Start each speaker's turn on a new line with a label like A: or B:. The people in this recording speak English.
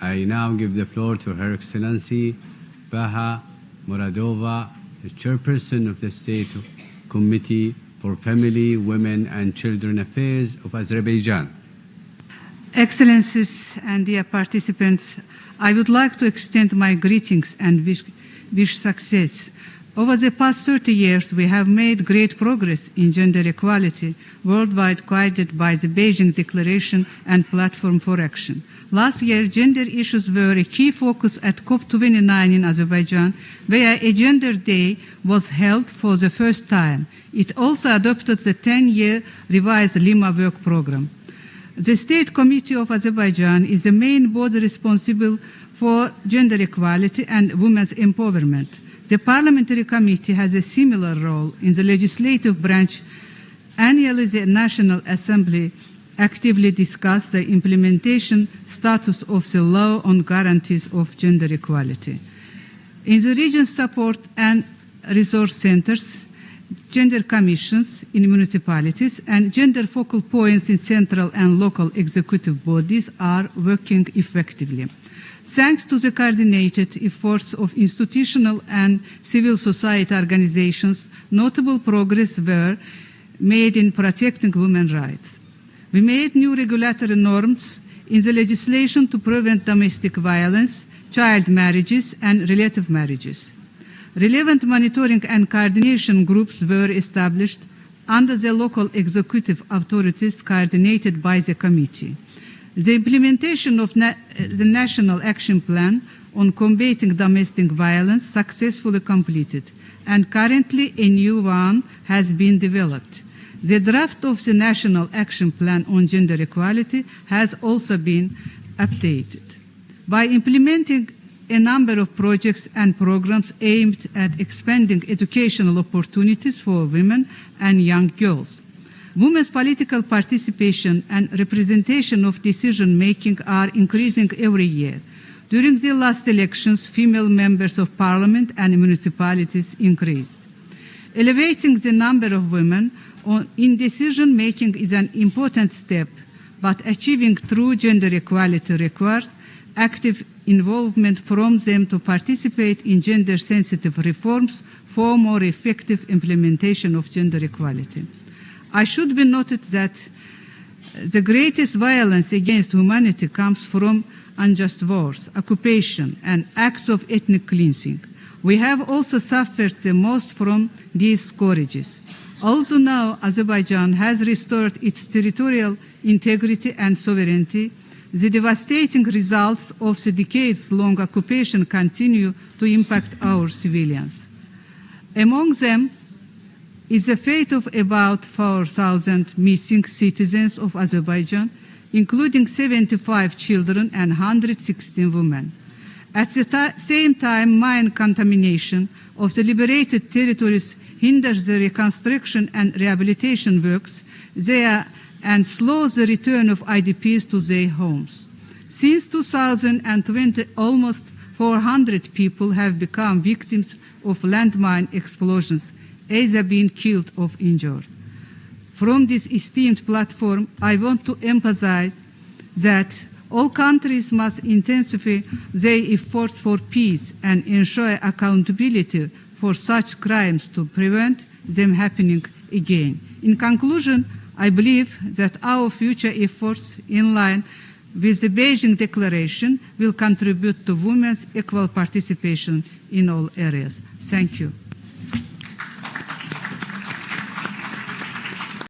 A: I now give the floor to Her Excellency Bahar Muradova, the Chairperson of the State Committee for Family, Women and Children Affairs of Azerbaijan.
B: Excellencies and dear participants, I would like to extend my greetings and wish success. Over the past 30 years, we have made great progress in gender equality worldwide, guided by the Beijing Declaration and Platform for Action. Last year, gender issues were a key focus at COP29 in Azerbaijan, where a Gender Day was held for the first time. It also adopted the 10-year revised Lima Work Programme. The State Committee of Azerbaijan is the main body responsible for gender equality and women's empowerment. The Parliamentary Committee has a similar role in the legislative branch. Annually, the National Assembly actively discusses the implementation status of the law on guarantees of gender equality. In the region support and resource centers, gender commissions in municipalities and gender focal points in central and local executive bodies are working effectively. Thanks to the coordinated efforts of institutional and civil society organizations, notable progress were made in protecting women's rights. We made new regulatory norms in the legislation to prevent domestic violence, child marriages, and relative marriages. Relevant monitoring and coordination groups were established under the local executive authorities coordinated by the committee. The implementation of the National Action Plan on combating domestic violence successfully completed, and currently a new one has been developed. The draft of the National Action Plan on Gender Equality has also been updated. By implementing a number of projects and programs aimed at expanding educational opportunities for women and young girls, women's political participation and representation of decision-making are increasing every year. During the last elections, female members of parliament and municipalities increased. Elevating the number of women in decision-making is an important step, but achieving true gender equality requires active involvement from them to participate in gender-sensitive reforms for more effective implementation of gender equality. I should be noted that the greatest violence against humanity comes from unjust wars, occupation, and acts of ethnic cleansing. We have also suffered the most from these scourges. Also now, Azerbaijan has restored its territorial integrity and sovereignty. The devastating results of the decades-long occupation continue to impact our civilians. Among them is the fate of about 4,000 missing citizens of Azerbaijan, including 75 children and 116 women. At the same time, mine contamination of the liberated territories hinders the reconstruction and rehabilitation works there and slows the return of IDPs to their homes. Since 2020, almost 400 people have become victims of landmine explosions, either being killed or injured. From this esteemed platform, I want to emphasize that all countries must intensify their efforts for peace and ensure accountability for such crimes to prevent them happening again. In conclusion, I believe that our future efforts in line with the Beijing Declaration will contribute to women's equal participation in all areas. Thank you.